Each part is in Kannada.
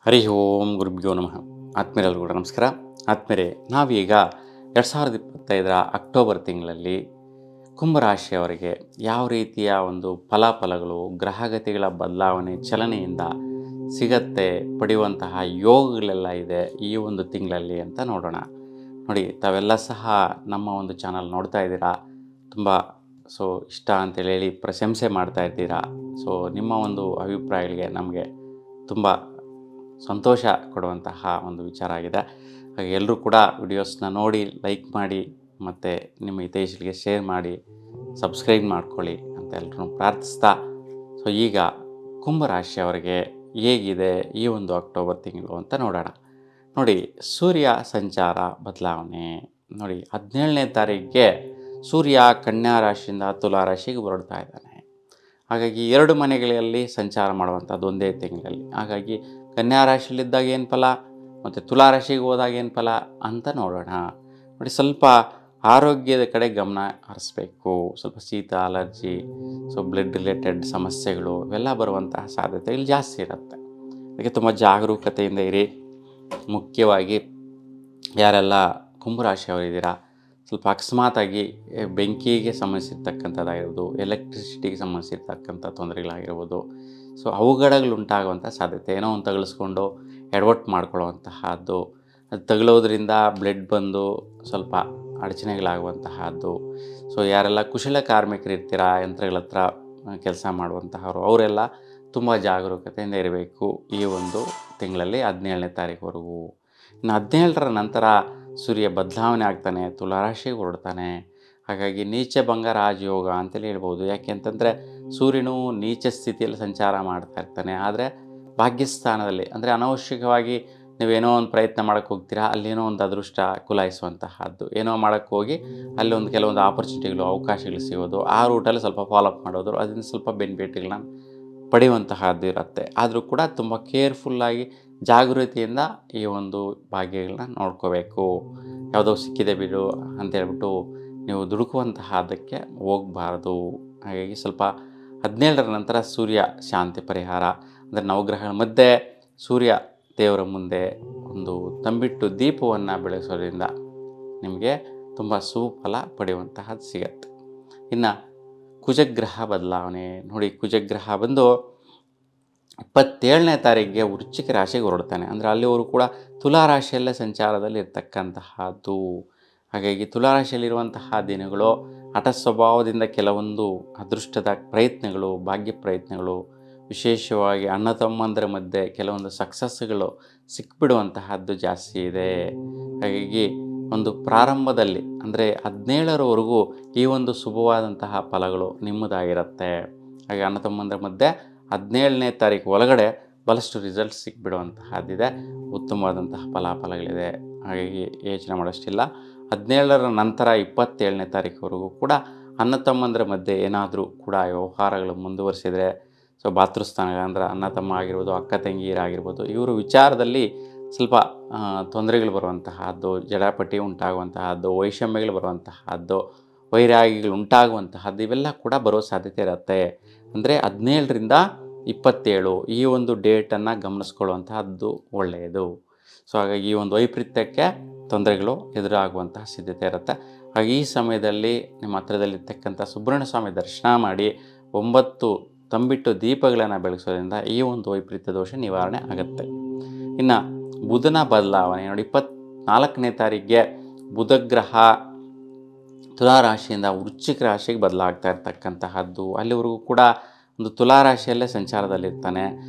ಹರಿ ಓಂ ಗುರುಭ್ಯೋ ನಮಃ. ಆತ್ಮೀಯರೆಲ್ಲರೂ ಕೂಡ ನಮಸ್ಕಾರ. ಆತ್ಮೀಯರೇ, ನಾವೀಗ 2025 ಅಕ್ಟೋಬರ್ ತಿಂಗಳಲ್ಲಿ ಕುಂಭರಾಶಿಯವರಿಗೆ ಯಾವ ರೀತಿಯ ಒಂದು ಫಲಾಫಲಗಳು ಗ್ರಹಗತಿಗಳ ಬದಲಾವಣೆ ಚಲನೆಯಿಂದ ಸಿಗತ್ತೆ, ಪಡೆಯುವಂತಹ ಯೋಗಗಳೆಲ್ಲ ಇದೆ ಈ ಒಂದು ತಿಂಗಳಲ್ಲಿ ಅಂತ ನೋಡೋಣ. ನೋಡಿ, ತಾವೆಲ್ಲ ಸಹ ನಮ್ಮ ಒಂದು ಚಾನಲ್ ನೋಡ್ತಾ ಇದ್ದೀರಾ, ತುಂಬ ಇಷ್ಟ ಅಂತೇಳಿ ಹೇಳಿ ಪ್ರಶಂಸೆ ಮಾಡ್ತಾ ಇದ್ದೀರಾ. ನಿಮ್ಮ ಒಂದು ಅಭಿಪ್ರಾಯಗಳಿಗೆ ನಮಗೆ ತುಂಬ ಸಂತೋಷ ಕೊಡುವಂತಹ ಒಂದು ವಿಚಾರ ಆಗಿದೆ. ಹಾಗೆ ಎಲ್ಲರೂ ಕೂಡ ವಿಡಿಯೋಸ್ನ ನೋಡಿ ಲೈಕ್ ಮಾಡಿ ಮತ್ತು ನಿಮ್ಮ ಹಿತೈಷಿಗಳಿಗೆ ಶೇರ್ ಮಾಡಿ ಸಬ್ಸ್ಕ್ರೈಬ್ ಮಾಡ್ಕೊಳ್ಳಿ ಅಂತ ಎಲ್ಲರೂ ಪ್ರಾರ್ಥಿಸ್ತಾ, ಈಗ ಕುಂಭರಾಶಿಯವರಿಗೆ ಹೇಗಿದೆ ಈ ಒಂದು ಅಕ್ಟೋಬರ್ ತಿಂಗಳು ಅಂತ ನೋಡೋಣ. ನೋಡಿ, ಸೂರ್ಯ ಸಂಚಾರ ಬದಲಾವಣೆ. ನೋಡಿ, 17ನೇ ತಾರೀಕಿಗೆ ಸೂರ್ಯ ಕನ್ಯಾ ರಾಶಿಯಿಂದ ತುಲಾ ರಾಶಿಗೆ ಹೊರಡ್ತಾ ಇದ್ದಾನೆ. ಹಾಗಾಗಿ 2 ಮನೆಗಳಲ್ಲಿ ಸಂಚಾರ ಮಾಡುವಂಥದ್ದು ಒಂದೇ ತಿಂಗಳಲ್ಲಿ. ಹಾಗಾಗಿ ಕನ್ಯಾ ರಾಶಿಯಲ್ಲಿದ್ದಾಗ ಏನು ಫಲ ಮತ್ತು ತುಲಾ ರಾಶಿಗೆ ಹೋದಾಗ ಏನು ಫಲ ಅಂತ ನೋಡೋಣ. ನೋಡಿ, ಸ್ವಲ್ಪ ಆರೋಗ್ಯದ ಕಡೆ ಗಮನ ಹರಿಸ್ಬೇಕು. ಸ್ವಲ್ಪ ಶೀತ, ಅಲರ್ಜಿ, ಬ್ಲಡ್ ರಿಲೇಟೆಡ್ ಸಮಸ್ಯೆಗಳು ಇವೆಲ್ಲ ಬರುವಂತಹ ಸಾಧ್ಯತೆಗಳು ಜಾಸ್ತಿ ಇರುತ್ತೆ. ಅದಕ್ಕೆ ತುಂಬ ಜಾಗರೂಕತೆಯಿಂದ ಇರಿ. ಮುಖ್ಯವಾಗಿ ಯಾರೆಲ್ಲ ಕುಂಭರಾಶಿಯವರಿದ್ದೀರಾ, ಸ್ವಲ್ಪ ಅಕಸ್ಮಾತಾಗಿ ಬೆಂಕಿಗೆ ಸಂಬಂಧಿಸಿರ್ತಕ್ಕಂಥದ್ದಾಗಿರ್ಬೋದು, ಎಲೆಕ್ಟ್ರಿಸಿಟಿಗೆ ಸಂಬಂಧಿಸಿರ್ತಕ್ಕಂಥ ತೊಂದರೆಗಳಾಗಿರ್ಬೋದು, ಅವುಗಡಗಳುಂಟಾಗುವಂಥ ಸಾಧ್ಯತೆ. ಏನೋ ಒಂದು ತಗಲಿಸ್ಕೊಂಡು ಎಡವಟ್ಟು ಮಾಡ್ಕೊಳ್ಳುವಂತಹದ್ದು, ಅದು ತಗಲೋದ್ರಿಂದ ಬ್ಲಡ್ ಬಂದು ಸ್ವಲ್ಪ ಅಡಚಣೆಗಳಾಗುವಂತಹದ್ದು. ಯಾರೆಲ್ಲ ಕುಶಲ ಕಾರ್ಮಿಕರು ಇರ್ತೀರಾ, ಯಂತ್ರಗಳ ಹತ್ರ ಕೆಲಸ ಮಾಡುವಂತಹವರು, ಅವರೆಲ್ಲ ತುಂಬ ಜಾಗರೂಕತೆಯಿಂದ ಇರಬೇಕು ಈ ಒಂದು ತಿಂಗಳಲ್ಲಿ 17ನೇ ತಾರೀಕುವರೆಗೂ. ಇನ್ನು 17ರ ನಂತರ ಸೂರ್ಯ ಬದಲಾವಣೆ ಆಗ್ತಾನೆ, ತುಲಾರಾಶಿಗೆ ಹೊರಡ್ತಾನೆ. ಹಾಗಾಗಿ ನೀಚ ಭಂಗ ರಾಜಯೋಗ ಅಂತಲೇ ಹೇಳ್ಬೋದು. ಯಾಕೆ ಅಂತಂದರೆ ಸೂರ್ಯನು ನೀಚ ಸ್ಥಿತಿಯಲ್ಲಿ ಸಂಚಾರ ಮಾಡ್ತಾ ಇರ್ತಾನೆ. ಆದರೆ ಭಾಗ್ಯಸ್ಥಾನದಲ್ಲಿ, ಅಂದರೆ ಅನವಶ್ಯಕವಾಗಿ ನೀವೇನೋ ಒಂದು ಪ್ರಯತ್ನ ಮಾಡೋಕ್ಕೆ ಹೋಗ್ತೀರಾ, ಅಲ್ಲೇನೋ ಒಂದು ಅದೃಷ್ಟ ಕುಲಾಯಿಸುವಂತಹದ್ದು, ಏನೋ ಮಾಡೋಕ್ಕೆ ಹೋಗಿ ಅಲ್ಲಿ ಒಂದು ಕೆಲವೊಂದು ಆಪರ್ಚುನಿಟಿಗಳು, ಅವಕಾಶಗಳು ಸಿಗೋದು, ಆ ರೂಟಲ್ಲಿ ಸ್ವಲ್ಪ ಫಾಲೋಅಪ್ ಮಾಡೋದು, ಅದರಿಂದ ಸ್ವಲ್ಪ ಬೆನಿಫಿಟ್ಗಳನ್ನ ಪಡೆಯುವಂತಹದ್ದು ಇರುತ್ತೆ. ಆದರೂ ಕೂಡ ತುಂಬ ಕೇರ್ಫುಲ್ಲಾಗಿ ಜಾಗೃತಿಯಿಂದ ಈ ಒಂದು ಭಾಗ್ಯಗಳನ್ನ ನೋಡ್ಕೋಬೇಕು. ಯಾವುದೋ ಸಿಕ್ಕಿದೆ ಬಿಡು ಅಂತೇಳ್ಬಿಟ್ಟು ನೀವು ದುಡುಕುವಂತಹ ಅದಕ್ಕೆ ಹೋಗಬಾರ್ದು. ಹಾಗಾಗಿ ಸ್ವಲ್ಪ 17ರ ನಂತರ ಸೂರ್ಯ ಶಾಂತಿ ಪರಿಹಾರ, ಅಂದರೆ ನವಗ್ರಹಗಳ ಮಧ್ಯೆ ಸೂರ್ಯ ದೇವರ ಮುಂದೆ ಒಂದು ತಂಬಿಟ್ಟು ದೀಪವನ್ನು ಬೆಳೆಸೋದ್ರಿಂದ ನಿಮಗೆ ತುಂಬ ಸುಫಲ ಪಡೆಯುವಂತಹದ್ದು ಸಿಗತ್ತೆ. ಇನ್ನು ಕುಜಗ್ರಹ ಬದಲಾವಣೆ. ನೋಡಿ, ಕುಜಗ್ರಹ ಬಂದು 27ನೇ ತಾರೀಕಿಗೆ ವೃಶ್ಚಿಕ ರಾಶಿಗೆ ಹೊರಡ್ತಾನೆ. ಅಂದರೆ ಅಲ್ಲಿವರು ಕೂಡ ತುಲಾ ರಾಶಿಯಲ್ಲೇ ಸಂಚಾರದಲ್ಲಿ ಇರ್ತಕ್ಕಂತಹದ್ದು. ಹಾಗಾಗಿ ತುಲಾ ರಾಶಿಯಲ್ಲಿರುವಂತಹ ದಿನಗಳು ಹಠ ಸ್ವಭಾವದಿಂದ ಕೆಲವೊಂದು ಅದೃಷ್ಟದ ಪ್ರಯತ್ನಗಳು, ಭಾಗ್ಯ ಪ್ರಯತ್ನಗಳು, ವಿಶೇಷವಾಗಿ ಅಣ್ಣ ತಮ್ಮಂದರ ಮಧ್ಯೆ ಕೆಲವೊಂದು ಸಕ್ಸಸ್ಗಳು ಸಿಕ್ಬಿಡುವಂತಹದ್ದು ಜಾಸ್ತಿ ಇದೆ. ಹಾಗಾಗಿ ಒಂದು ಪ್ರಾರಂಭದಲ್ಲಿ, ಅಂದರೆ 17ರವರೆಗೂ ಈ ಒಂದು ಶುಭವಾದಂತಹ ಫಲಗಳು ನಿಮ್ಮದಾಗಿರುತ್ತೆ. ಹಾಗೆ ಅಣ್ಣ ತಮ್ಮಂದರ ಮಧ್ಯೆ 17ನೇ ತಾರೀಕು ಒಳಗಡೆ ಬಹಳಷ್ಟು ರಿಸಲ್ಟ್ ಸಿಕ್ಬಿಡುವಂತಹದ್ದಿದೆ, ಉತ್ತಮವಾದಂತಹ ಫಲಾಫಲಗಳಿದೆ. ಹಾಗಾಗಿ ಯೋಚನೆ ಮಾಡೋಷ್ಟಿಲ್ಲ. 17ರ ನಂತರ 27ನೇ ತಾರೀಕುವರೆಗೂ ಕೂಡ ಅಣ್ಣ ತಮ್ಮಂದರ ಮಧ್ಯೆ ಏನಾದರೂ ಕೂಡ ವ್ಯವಹಾರಗಳು ಮುಂದುವರಿಸಿದರೆ, ಭಾತೃಸ್ಥಾನ ಅಂದರೆ ಅಣ್ಣ ತಮ್ಮ ಆಗಿರ್ಬೋದು, ಅಕ್ಕ ತಂಗಿಯರಾಗಿರ್ಬೋದು, ಇವರು ವಿಚಾರದಲ್ಲಿ ಸ್ವಲ್ಪ ತೊಂದರೆಗಳು ಬರುವಂತಹದ್ದು, ಜಡಾಪಟಿ ಉಂಟಾಗುವಂತಹದ್ದು, ವೈಷಮ್ಯಗಳು ಬರುವಂತಹದ್ದು, ವೈರಾಗ್ಯಗಳು ಉಂಟಾಗುವಂತಹದ್ದು, ಇವೆಲ್ಲ ಕೂಡ ಬರೋ ಸಾಧ್ಯತೆ ಇರುತ್ತೆ. ಅಂದರೆ 17ರಿಂದ 27 ಈ ಒಂದು ಡೇಟನ್ನು ಗಮನಿಸ್ಕೊಳ್ಳುವಂತಹದ್ದು ಒಳ್ಳೆಯದು. ಹಾಗಾಗಿ ಈ ಒಂದು ವೈಪರೀತ್ಯಕ್ಕೆ ತೊಂದರೆಗಳು ಎದುರಾಗುವಂತಹ ಸಿದ್ಧತೆ ಇರುತ್ತೆ. ಹಾಗೆ ಈ ಸಮಯದಲ್ಲಿ ನಿಮ್ಮ ಹತ್ರದಲ್ಲಿರ್ತಕ್ಕಂಥ ಸುಬ್ರಹ್ಮಣ್ಯ ಸ್ವಾಮಿ ದರ್ಶನ ಮಾಡಿ 9 ತಂಬಿಟ್ಟು ದೀಪಗಳನ್ನು ಬೆಳಗಿಸೋದ್ರಿಂದ ಈ ಒಂದು ವೈಪರೀತ್ಯ ದೋಷ ನಿವಾರಣೆ ಆಗುತ್ತೆ. ಇನ್ನು ಬುಧನ ಬದಲಾವಣೆ. ನೋಡಿ, 24ನೇ ತಾರೀಕಿಗೆ ಬುಧಗ್ರಹ ತುಲಾ ರಾಶಿಯಿಂದ ವೃಶ್ಚಿಕ ರಾಶಿಗೆ ಬದಲಾಗ್ತಾ ಇರ್ತಕ್ಕಂತಹದ್ದು. ಅಲ್ಲಿವರೆಗೂ ಕೂಡ ಒಂದು ತುಲಾ ರಾಶಿಯಲ್ಲೇ ಸಂಚಾರದಲ್ಲಿರ್ತಾನೆ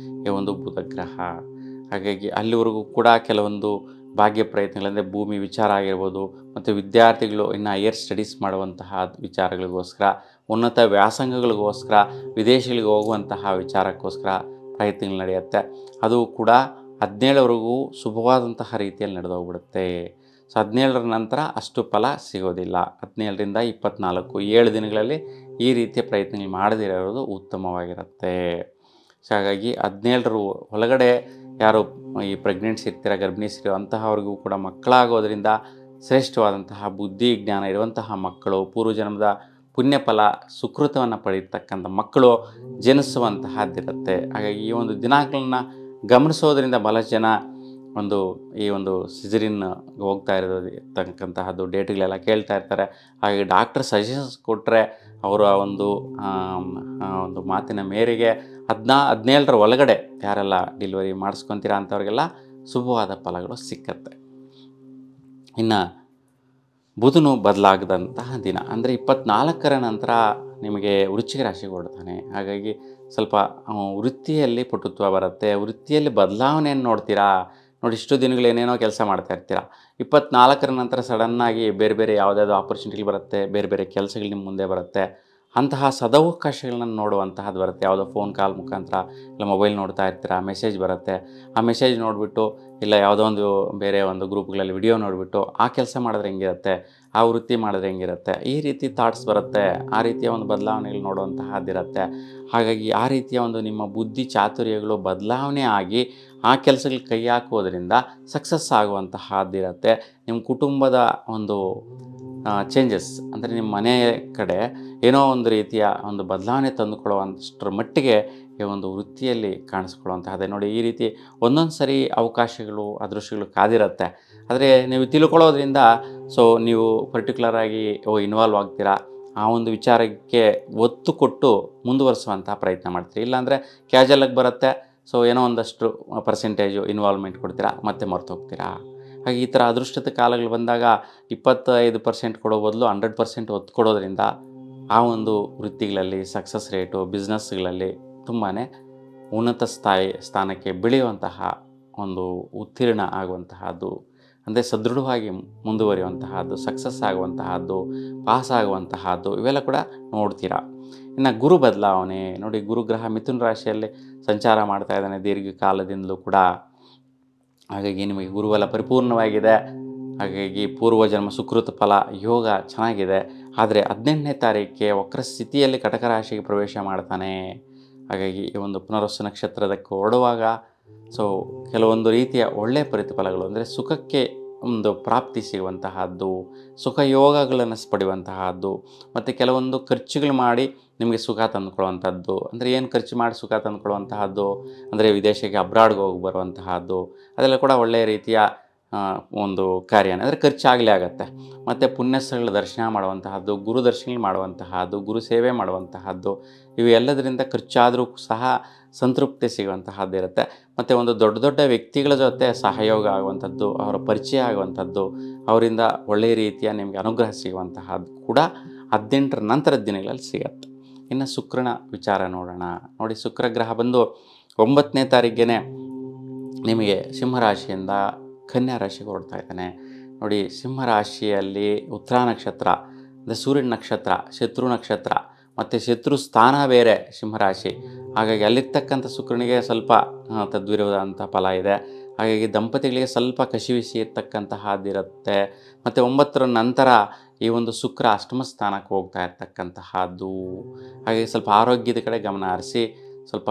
ಈ ಒಂದು ಬುಧಗ್ರಹ. ಹಾಗಾಗಿ ಅಲ್ಲಿವರೆಗೂ ಕೂಡ ಕೆಲವೊಂದು ಭಾಗ್ಯ ಪ್ರಯತ್ನಗಳಂದರೆ ಭೂಮಿ ವಿಚಾರ ಆಗಿರ್ಬೋದು, ಮತ್ತು ವಿದ್ಯಾರ್ಥಿಗಳು ಇನ್ನು ಹೈಯರ್ ಸ್ಟಡೀಸ್ ಮಾಡುವಂತಹ ವಿಚಾರಗಳಿಗೋಸ್ಕರ, ಉನ್ನತ ವ್ಯಾಸಂಗಗಳಿಗೋಸ್ಕರ, ವಿದೇಶಗಳಿಗೆ ಹೋಗುವಂತಹ ವಿಚಾರಕ್ಕೋಸ್ಕರ ಪ್ರಯತ್ನಗಳು ನಡೆಯುತ್ತೆ. ಅದು ಕೂಡ 17ರವರೆಗೂ ಶುಭವಾದಂತಹ ರೀತಿಯಲ್ಲಿ ನಡೆದೋಗ್ಬಿಡುತ್ತೆ. 17ರ ನಂತರ ಅಷ್ಟು ಫಲ ಸಿಗೋದಿಲ್ಲ. 17ರಿಂದ 24 7 ದಿನಗಳಲ್ಲಿ ಈ ರೀತಿಯ ಪ್ರಯತ್ನಗಳು ಮಾಡದಿರೋದು ಉತ್ತಮವಾಗಿರುತ್ತೆ. ಹಾಗಾಗಿ 17ರ ಒಳಗಡೆ ಯಾರು ಈ ಪ್ರೆಗ್ನೆನ್ಸಿ ಇರ್ತೀರ, ಗರ್ಭಿಣಿಸಿರೋ ಅಂತಹವ್ರಿಗೂ ಕೂಡ ಮಕ್ಕಳಾಗೋದ್ರಿಂದ ಶ್ರೇಷ್ಠವಾದಂತಹ ಬುದ್ಧಿ ಜ್ಞಾನ ಇರುವಂತಹ ಮಕ್ಕಳು, ಪೂರ್ವಜನ್ಮದ ಪುಣ್ಯಫಲ ಸುಕೃತವನ್ನು ಪಡೆಯತಕ್ಕಂಥ ಮಕ್ಕಳು ಜನಿಸುವಂತಹದ್ದಿರುತ್ತೆ. ಹಾಗಾಗಿ ಈ ಒಂದು ದಿನಾಂಕಗಳನ್ನ ಗಮನಿಸೋದ್ರಿಂದ ಬಹಳಷ್ಟು ಜನ ಒಂದು ಈ ಒಂದು ಸಿಜರಿನ್ ಹೋಗ್ತಾ ಇರತಕ್ಕಂತಹದ್ದು ಡೇಟ್ಗಳೆಲ್ಲ ಕೇಳ್ತಾ ಇರ್ತಾರೆ. ಹಾಗೆ ಡಾಕ್ಟರ್ ಸಜೆಷನ್ಸ್ ಕೊಟ್ಟರೆ ಅವರ ಒಂದು ಮಾತಿನ ಮೇರೆಗೆ 17ರ ಒಳಗಡೆ ಯಾರೆಲ್ಲ ಡೆಲಿವರಿ ಮಾಡಿಸ್ಕೊತೀರಾ ಅಂಥವ್ರಿಗೆಲ್ಲ ಶುಭವಾದ ಫಲಗಳು ಸಿಕ್ಕತ್ತೆ. ಇನ್ನು ಬುಧನು ಬದಲಾಗದಂತಹ ದಿನ ಅಂದರೆ 24ರ ನಂತರ ನಿಮಗೆ ವೃಶ್ಚಿಕ ರಾಶಿಗೆ ಹೊರಡ್ತಾನೆ. ಹಾಗಾಗಿ ಸ್ವಲ್ಪ ವೃತ್ತಿಯಲ್ಲಿ ಪಟುತ್ವ ಬರುತ್ತೆ, ವೃತ್ತಿಯಲ್ಲಿ ಬದಲಾವಣೆಯನ್ನು ನೋಡ್ತೀರಾ. ನೋಡಿ, ಇಷ್ಟು ದಿನಗಳು ಏನೇನೋ ಕೆಲಸ ಮಾಡ್ತಾ ಇರ್ತೀರ, 24ರ ನಂತರ ಸಡನ್ನಾಗಿ ಬೇರೆ ಬೇರೆ ಯಾವುದಾದ್ರು ಆಪರ್ಚುನಿಟಿಗಳು ಬರುತ್ತೆ, ಬೇರೆ ಬೇರೆ ಕೆಲಸಗಳು ನಿಮ್ಮ ಮುಂದೆ ಬರುತ್ತೆ. ಅಂತಹ ಸದವಕಾಶಗಳನ್ನ ನೋಡುವಂತಹದ್ದು ಬರುತ್ತೆ. ಯಾವುದೋ ಫೋನ್ ಕಾಲ್ ಮುಖಾಂತರ ಇಲ್ಲ ಮೊಬೈಲ್ ನೋಡ್ತಾ ಇರ್ತೀರ, ಮೆಸೇಜ್ ಬರುತ್ತೆ. ಆ ಮೆಸೇಜ್ ನೋಡಿಬಿಟ್ಟು ಇಲ್ಲ ಯಾವುದೋ ಒಂದು ಬೇರೆ ಒಂದು ಗ್ರೂಪ್ಗಳಲ್ಲಿ ವಿಡಿಯೋ ನೋಡಿಬಿಟ್ಟು ಆ ಕೆಲಸ ಮಾಡಿದ್ರೆ ಹೆಂಗಿರುತ್ತೆ, ಆ ವೃತ್ತಿ ಮಾಡಿದ್ರೆ ಹೆಂಗಿರುತ್ತೆ, ಈ ರೀತಿ ಥಾಟ್ಸ್ ಬರುತ್ತೆ. ಆ ರೀತಿಯ ಒಂದು ಬದಲಾವಣೆಗಳು ನೋಡುವಂತಹದ್ದಿರುತ್ತೆ. ಹಾಗಾಗಿ ಆ ರೀತಿಯ ಒಂದು ನಿಮ್ಮ ಬುದ್ಧಿ ಚಾತುರ್ಯಗಳು ಬದಲಾವಣೆ ಆಗಿ ಆ ಕೆಲಸಗಳಿಗೆ ಕೈ ಹಾಕೋದ್ರಿಂದ ಸಕ್ಸಸ್ ಆಗುವಂತಹದ್ದಿರುತ್ತೆ. ನಿಮ್ಮ ಕುಟುಂಬದ ಒಂದು ಚೇಂಜಸ್ ಅಂದರೆ ನಿಮ್ಮ ಮನೆ ಕಡೆ ಏನೋ ಒಂದು ರೀತಿಯ ಒಂದು ಬದಲಾವಣೆ ತಂದುಕೊಳ್ಳುವಷ್ಟರ ಮಟ್ಟಿಗೆ ಈ ಒಂದು ವೃತ್ತಿಯಲ್ಲಿ ಕಾಣಿಸ್ಕೊಳ್ಳುವಂತಹದ್ದೇ. ನೋಡಿ, ಈ ರೀತಿ ಒಂದೊಂದು ಸರಿ ಅವಕಾಶಗಳು ಅದೃಷ್ಟಗಳು ಕಾದಿರುತ್ತೆ. ಆದರೆ ನೀವು ತಿಳ್ಕೊಳ್ಳೋದ್ರಿಂದ ನೀವು ಪರ್ಟಿಕ್ಯುಲರಾಗಿ ಇನ್ವಾಲ್ವ್ ಆಗ್ತೀರಾ, ಆ ಒಂದು ವಿಚಾರಕ್ಕೆ ಒತ್ತು ಕೊಟ್ಟು ಮುಂದುವರಿಸುವಂಥ ಪ್ರಯತ್ನ ಮಾಡ್ತೀರಿ. ಇಲ್ಲಾಂದರೆ ಕ್ಯಾಜುವಲಾಗಿ ಬರುತ್ತೆ, ಏನೋ ಒಂದಷ್ಟು ಪರ್ಸೆಂಟೇಜು ಇನ್ವಾಲ್ವ್ಮೆಂಟ್ ಕೊಡ್ತೀರಾ, ಮತ್ತೆ ಮರ್ತೋಗ್ತೀರಾ. ಹಾಗೆ ಈ ಥರ ಅದೃಷ್ಟದ ಕಾಲಗಳು ಬಂದಾಗ 25% ಕೊಡೋ ಬದಲು 100% ಒತ್ತು ಕೊಡೋದ್ರಿಂದ ಆ ಒಂದು ವೃತ್ತಿಗಳಲ್ಲಿ ಸಕ್ಸಸ್ ರೇಟು ಬಿಸ್ನೆಸ್ಗಳಲ್ಲಿ ತುಂಬಾ ಉನ್ನತ ಸ್ಥಾನಕ್ಕೆ ಬೆಳೆಯುವಂತಹ ಒಂದು ಉತ್ತೀರ್ಣ ಆಗುವಂತಹದ್ದು, ಅಂದರೆ ಸದೃಢವಾಗಿ ಮುಂದುವರಿಯುವಂತಹದ್ದು, ಸಕ್ಸಸ್ ಆಗುವಂತಹದ್ದು, ಪಾಸ್ ಆಗುವಂತಹದ್ದು ಇವೆಲ್ಲ ಕೂಡ ನೋಡ್ತೀರಾ. ಇನ್ನು ಗುರು ಬದಲಾವಣೆ ನೋಡಿ, ಗುರುಗ್ರಹ ಮಿಥುನ ರಾಶಿಯಲ್ಲಿ ಸಂಚಾರ ಮಾಡ್ತಾ ಇದ್ದಾನೆ ದೀರ್ಘಕಾಲದಿಂದಲೂ ಕೂಡ. ಹಾಗಾಗಿ ನಿಮಗೆ ಗುರುಬಲ ಪರಿಪೂರ್ಣವಾಗಿದೆ. ಹಾಗಾಗಿ ಪೂರ್ವಜನ್ಮ ಸುಕೃತ ಫಲ ಯೋಗ ಚೆನ್ನಾಗಿದೆ. ಆದರೆ 18ನೇ ತಾರೀಕಿಗೆ ವಕ್ರ ಸ್ಥಿತಿಯಲ್ಲಿ ಕಟಕ ರಾಶಿಗೆ ಪ್ರವೇಶ ಮಾಡ್ತಾನೆ. ಹಾಗಾಗಿ ಈ ಒಂದು ಪುನರ್ವಸು ನಕ್ಷತ್ರದಕ್ಕೆ ಹೊರಡುವಾಗ ಕೆಲವೊಂದು ರೀತಿಯ ಒಳ್ಳೆಯ ಪ್ರತಿಫಲಗಳು ಅಂದರೆ ಸುಖಕ್ಕೆ ಒಂದು ಪ್ರಾಪ್ತಿ ಸಿಗುವಂತಹದ್ದು, ಸುಖ ಯೋಗಗಳನ್ನು ಪಡೆಯುವಂತಹದ್ದು, ಮತ್ತು ಕೆಲವೊಂದು ಖರ್ಚುಗಳು ಮಾಡಿ ನಿಮಗೆ ಸುಖ ತಂದುಕೊಳ್ಳುವಂಥದ್ದು. ಅಂದರೆ ಏನು ಖರ್ಚು ಮಾಡಿ ಸುಖ ತಂದುಕೊಳ್ಳುವಂತಹದ್ದು ಅಂದರೆ ವಿದೇಶಕ್ಕೆ ಅಬ್ರಾಡ್ಗೆ ಹೋಗಿ ಬರುವಂತಹದ್ದು, ಅದೆಲ್ಲ ಕೂಡ ಒಳ್ಳೆಯ ರೀತಿಯ ಒಂದು ಕಾರ್ಯ ಅಂದರೆ ಖರ್ಚಾಗಲೇ ಆಗುತ್ತೆ. ಮತ್ತು ಪುಣ್ಯಸ್ಥಳ ದರ್ಶನ ಮಾಡುವಂತಹದ್ದು, ಗುರು ದರ್ಶನ ಮಾಡುವಂತಹದ್ದು, ಗುರು ಸೇವೆ ಮಾಡುವಂತಹದ್ದು, ಇವು ಎಲ್ಲದರಿಂದ ಖರ್ಚಾದರೂ ಸಹ ಸಂತೃಪ್ತಿ ಸಿಗುವಂತಹದ್ದು ಇರುತ್ತೆ. ಮತ್ತು ಒಂದು ದೊಡ್ಡ ದೊಡ್ಡ ವ್ಯಕ್ತಿಗಳ ಜೊತೆ ಸಹಯೋಗ ಆಗುವಂಥದ್ದು, ಅವರ ಪರಿಚಯ ಆಗುವಂಥದ್ದು, ಅವರಿಂದ ಒಳ್ಳೆಯ ರೀತಿಯ ನಿಮಗೆ ಅನುಗ್ರಹ ಸಿಗುವಂತಹದ್ದು ಕೂಡ 18ರ ನಂತರದ ದಿನಗಳಲ್ಲಿ ಸಿಗತ್ತೆ. ಇನ್ನು ಶುಕ್ರನ ವಿಚಾರ ನೋಡೋಣ. ನೋಡಿ, ಶುಕ್ರ ಗ್ರಹ ಬಂದು 9ನೇ ತಾರೀಕಿಗೆ ನಿಮಗೆ ಸಿಂಹರಾಶಿಯಿಂದ ಕನ್ಯಾ ರಾಶಿಗೆ ಹೊರಡ್ತಾ ಇದ್ದಾನೆ. ನೋಡಿ, ಸಿಂಹರಾಶಿಯಲ್ಲಿ ಉತ್ತರ ನಕ್ಷತ್ರ ಅಂದರೆ ಸೂರ್ಯನ ನಕ್ಷತ್ರ, ಶತ್ರು ನಕ್ಷತ್ರ ಮತ್ತು ಶತ್ರು ಸ್ಥಾನ ಬೇರೆ ಸಿಂಹರಾಶಿ. ಹಾಗಾಗಿ ಅಲ್ಲಿರ್ತಕ್ಕಂಥ ಶುಕ್ರನಿಗೆ ಸ್ವಲ್ಪ ತದ್ವಿರೋಧವಂಥ ಫಲ ಇದೆ. ಹಾಗಾಗಿ ದಂಪತಿಗಳಿಗೆ ಸ್ವಲ್ಪ ಕಸಿವಿಸಿ ಇರ್ತಕ್ಕಂತಹದ್ದಿರುತ್ತೆ. ಮತ್ತು 9ರ ನಂತರ ಈ ಒಂದು ಶುಕ್ರ ಅಷ್ಟಮ ಸ್ಥಾನಕ್ಕೆ ಹೋಗ್ತಾ ಇರ್ತಕ್ಕಂತಹದ್ದು. ಹಾಗಾಗಿ ಸ್ವಲ್ಪ ಆರೋಗ್ಯದ ಕಡೆ ಗಮನ ಹರಿಸಿ, ಸ್ವಲ್ಪ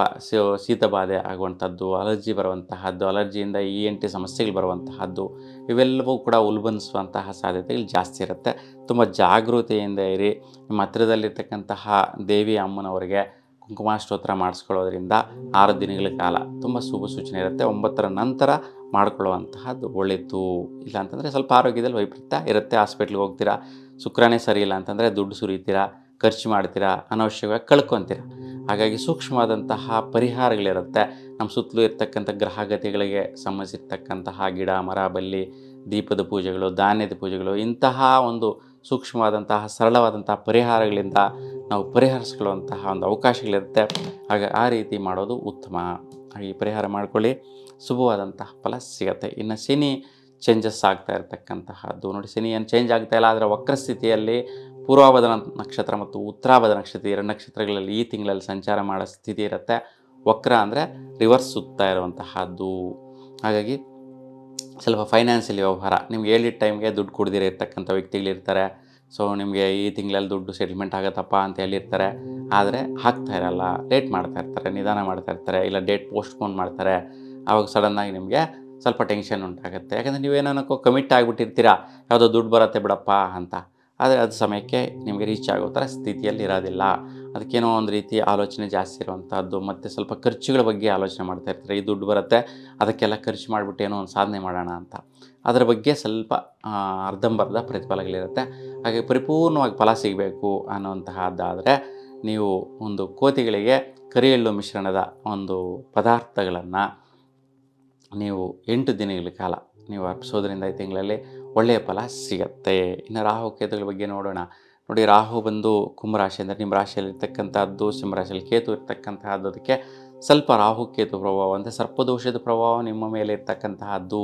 ಶೀತ ಬಾಧೆ ಆಗುವಂಥದ್ದು, ಅಲರ್ಜಿ ಬರುವಂತಹದ್ದು, ಅಲರ್ಜಿಯಿಂದ ENT ಸಮಸ್ಯೆಗಳು ಬರುವಂತಹದ್ದು, ಇವೆಲ್ಲವೂ ಕೂಡ ಉಲ್ಬಣಿಸುವಂತಹ ಸಾಧ್ಯತೆಗಳು ಜಾಸ್ತಿ ಇರುತ್ತೆ. ತುಂಬ ಜಾಗೃತಿಯಿಂದ ಇರಿ. ನಿಮ್ಮ ಹತ್ತಿರದಲ್ಲಿರ್ತಕ್ಕಂತಹ ದೇವಿ ಅಮ್ಮನವರಿಗೆ ಕುಂಕುಮಾಷ್ಟೋತ್ರ ಮಾಡಿಸ್ಕೊಳ್ಳೋದ್ರಿಂದ 6 ದಿನಗಳ ಕಾಲ ತುಂಬ ಶುಭ ಸೂಚನೆ ಇರುತ್ತೆ. 9ರ ನಂತರ ಮಾಡಿಕೊಳ್ಳುವಂತಹದ್ದು ಒಳ್ಳೆಯದು. ಇಲ್ಲ ಅಂತಂದರೆ ಸ್ವಲ್ಪ ಆರೋಗ್ಯದಲ್ಲಿ ವೈಪರೀತ್ಯ ಇರುತ್ತೆ. ಹಾಸ್ಪಿಟ್ಲಿಗೆ ಹೋಗ್ತೀರಾ, ಶುಕ್ರನೇ ಸರಿ ಇಲ್ಲ ಅಂತಂದರೆ ದುಡ್ಡು ಸುರಿತೀರಾ, ಖರ್ಚು ಮಾಡ್ತೀರಾ, ಅನವಶ್ಯಕವಾಗಿ ಕಳ್ಕೊತೀರ. ಹಾಗಾಗಿ ಸೂಕ್ಷ್ಮವಾದಂತಹ ಪರಿಹಾರಗಳಿರುತ್ತೆ. ನಮ್ಮ ಸುತ್ತಲೂ ಇರ್ತಕ್ಕಂಥ ಗ್ರಹಗತಿಗಳಿಗೆ ಸಂಬಂಧಿಸಿರ್ತಕ್ಕಂತಹ ಗಿಡ ಮರ ಬಳ್ಳಿ ದೀಪದ ಪೂಜೆಗಳು, ಧಾನ್ಯದ ಪೂಜೆಗಳು, ಇಂತಹ ಒಂದು ಸೂಕ್ಷ್ಮವಾದಂತಹ ಸರಳವಾದಂತಹ ಪರಿಹಾರಗಳಿಂದ ನಾವು ಪರಿಹರಿಸ್ಕೊಳ್ಳುವಂತಹ ಒಂದು ಅವಕಾಶಗಳಿರುತ್ತೆ. ಹಾಗೆ ಆ ರೀತಿ ಮಾಡೋದು ಉತ್ತಮ. ಹಾಗೆ ಈ ಪರಿಹಾರ ಮಾಡ್ಕೊಳ್ಳಿ, ಶುಭವಾದಂತಹ ಫಲ ಸಿಗುತ್ತೆ. ಇನ್ನು ಶನಿ ಚೇಂಜಸ್ ಆಗ್ತಾ ಇರತಕ್ಕಂತಹದ್ದು ನೋಡಿ, ಶನಿ ಏನು ಚೇಂಜ್ ಆಗ್ತಾ ಇಲ್ಲ, ಆದರೆ ವಕ್ರ ಸ್ಥಿತಿಯಲ್ಲಿ ಪೂರ್ವಭದ್ರ ನಕ್ಷತ್ರ ಮತ್ತು ಉತ್ತರಾಭದ್ರ ನಕ್ಷತ್ರ 2 ನಕ್ಷತ್ರಗಳಲ್ಲಿ ಈ ತಿಂಗಳಲ್ಲಿ ಸಂಚಾರ ಮಾಡೋ ಸ್ಥಿತಿ ಇರುತ್ತೆ. ವಕ್ರ ಅಂದರೆ ರಿವರ್ಸ್ ಸುತ್ತಾ ಇರುವಂತಹದ್ದು. ಹಾಗಾಗಿ ಸ್ವಲ್ಪ ಫೈನಾನ್ಷಿಯಲ್ ವ್ಯವಹಾರ ನಿಮ್ಗೆ ಹೇಳಿದ ಟೈಮ್ಗೆ ದುಡ್ಡು ಕೊಡದಿರ ಇರ್ತಕ್ಕಂಥ ವ್ಯಕ್ತಿಗಳಿರ್ತಾರೆ. ನಿಮಗೆ ಈ ತಿಂಗಳಲ್ಲಿ ದುಡ್ಡು ಸೆಟಲ್ಮೆಂಟ್ ಆಗುತ್ತಪ್ಪ ಅಂತ ಹೇಳಿರ್ತಾರೆ, ಆದರೆ ಆಗ್ತಾ ಇರಲ್ಲ, ಲೇಟ್ ಮಾಡ್ತಾ ಇರ್ತಾರೆ, ನಿಧಾನ ಮಾಡ್ತಾ ಇರ್ತಾರೆ, ಇಲ್ಲ ಡೇಟ್ ಪೋಸ್ಟ್ಪೋನ್ ಮಾಡ್ತಾರೆ. ಆವಾಗ ಸಡನ್ನಾಗಿ ನಿಮಗೆ ಸ್ವಲ್ಪ ಟೆನ್ಷನ್ ಉಂಟಾಗುತ್ತೆ. ಯಾಕಂದರೆ ನೀವೇನೋ ಕಮಿಟ್ ಆಗಿಬಿಟ್ಟಿರ್ತೀರಾ, ಯಾವುದೋ ದುಡ್ಡು ಬರುತ್ತೆ ಬಿಡಪ್ಪ ಅಂತ, ಆದರೆ ಅದು ಸಮಯಕ್ಕೆ ನಿಮಗೆ ರೀಚ್ ಆಗೋ ಥರ ಸ್ಥಿತಿಯಲ್ಲಿ ಇರೋದಿಲ್ಲ. ಅದಕ್ಕೇನೋ ಒಂದು ರೀತಿ ಆಲೋಚನೆ ಜಾಸ್ತಿ ಇರುವಂಥದ್ದು, ಮತ್ತು ಸ್ವಲ್ಪ ಖರ್ಚುಗಳ ಬಗ್ಗೆ ಆಲೋಚನೆ ಮಾಡ್ತಾ ಇರ್ತಾರೆ. ಈ ದುಡ್ಡು ಬರುತ್ತೆ, ಅದಕ್ಕೆಲ್ಲ ಖರ್ಚು ಮಾಡಿಬಿಟ್ಟು ಏನೋ ಒಂದು ಸಾಧನೆ ಮಾಡೋಣ ಅಂತ. ಅದರ ಬಗ್ಗೆ ಸ್ವಲ್ಪ ಅರ್ಧಂಬರ್ಧ ಪ್ರತಿಫಲಗಳಿರುತ್ತೆ. ಹಾಗೆ ಪರಿಪೂರ್ಣವಾಗಿ ಫಲ ಸಿಗಬೇಕು ಅನ್ನುವಂತಹದ್ದಾದರೆ ನೀವು ಒಂದು ಕೋತಿಗಳಿಗೆ ಕರಿ ಎಳ್ಳು ಮಿಶ್ರಣದ ಒಂದು ಪದಾರ್ಥಗಳನ್ನು ನೀವು 8 ದಿನಗಳ ಕಾಲ ನೀವು ಅರ್ಪಿಸೋದ್ರಿಂದ ಈ ತಿಂಗಳಲ್ಲಿ ಒಳ್ಳೆಯ ಫಲ ಸಿಗತ್ತೆ. ಇನ್ನು ರಾಹುಕೇತುಗಳ ಬಗ್ಗೆ ನೋಡೋಣ. ನೋಡಿ, ರಾಹು ಬಂದು ಕುಂಭರಾಶಿ ಅಂದರೆ ನಿಮ್ಮ ರಾಶಿಯಲ್ಲಿರ್ತಕ್ಕಂಥದ್ದು, ಸಿಂಹರಾಶಿಯಲ್ಲಿ ಕೇತು ಇರ್ತಕ್ಕಂತಹದ್ದು. ಅದಕ್ಕೆ ಸ್ವಲ್ಪ ರಾಹುಕೇತು ಪ್ರಭಾವ ಅಂದರೆ ಸರ್ಪದೋಷದ ಪ್ರಭಾವ ನಿಮ್ಮ ಮೇಲೆ ಇರ್ತಕ್ಕಂತಹದ್ದು.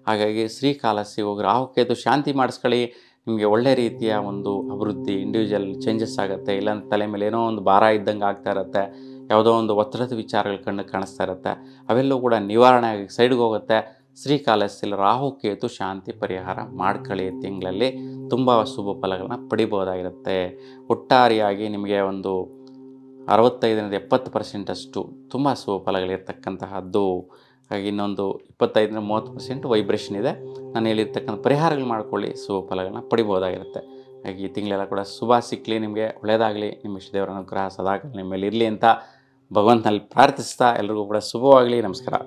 ಹಾಗಾಗಿ ಶ್ರೀಕಾಳಹಸ್ತಿಗೆ ಹೋಗಿ ರಾಹುಕೇತು ಶಾಂತಿ ಮಾಡಿಸ್ಕೊಳ್ಳಿ. ನಿಮಗೆ ಒಳ್ಳೆ ರೀತಿಯ ಒಂದು ಅಭಿವೃದ್ಧಿ, ಇಂಡಿವಿಜುವಲ್ ಚೇಂಜಸ್ ಆಗುತ್ತೆ. ಇಲ್ಲಾಂದ್ರೆ ತಲೆ ಮೇಲೆ ಏನೋ ಒಂದು ಭಾರ ಇದ್ದಂಗೆ ಆಗ್ತಾ ಇರುತ್ತೆ, ಯಾವುದೋ ಒಂದು ಒತ್ತಡದ ವಿಚಾರಗಳು ಕಣ್ಣಿಗೆ ಕಾಣಿಸ್ತಾ ಇರುತ್ತೆ, ಅವೆಲ್ಲವೂ ಕೂಡ ನಿವಾರಣೆ ಆಗಿ ಸೈಡ್ಗೆ ಹೋಗುತ್ತೆ. ಶ್ರೀಕಾಳಹಸ್ತಿಯಲ್ಲಿ ರಾಹುಕೇತು ಶಾಂತಿ ಪರಿಹಾರ ಮಾಡ್ಕೊಳ್ಳಿ. ತಿಂಗಳಲ್ಲಿ ತುಂಬ ಶುಭ ಫಲಗಳನ್ನ ಪಡಿಬೋದಾಗಿರುತ್ತೆ. ಒಟ್ಟಾರೆಯಾಗಿ ನಿಮಗೆ ಒಂದು 65-70% ತುಂಬ ಶುಭ ಫಲಗಳಿರ್ತಕ್ಕಂತಹದ್ದು. ಹಾಗೆ ಇನ್ನೊಂದು 25-30% ವೈಬ್ರೇಷನ್ ಇದೆ. ನಾನು ಹೇಳಿರ್ತಕ್ಕಂಥ ಪರಿಹಾರಗಳು ಮಾಡ್ಕೊಳ್ಳಿ, ಶುಭ ಫಲಗಳನ್ನ ಪಡಿಬೋದಾಗಿರುತ್ತೆ. ಹಾಗೆ ಈ ತಿಂಗಳೆಲ್ಲ ಕೂಡ ಶುಭ ಸಿಕ್ಕಲಿ, ನಿಮಗೆ ಒಳ್ಳೆಯದಾಗಲಿ, ನಿಮ್ಮ ಇಷ್ಟದೇವರ ಅನುಗ್ರಹ ಸದಾಕಾಲ ನಿಮ್ಮ ಮೇಲೆ ಇರಲಿ ಅಂತ ಭಗವಂತನಲ್ಲಿ ಪ್ರಾರ್ಥಿಸ್ತಾ ಎಲ್ರಿಗೂ ಕೂಡ ಶುಭವಾಗಲಿ. ನಮಸ್ಕಾರ.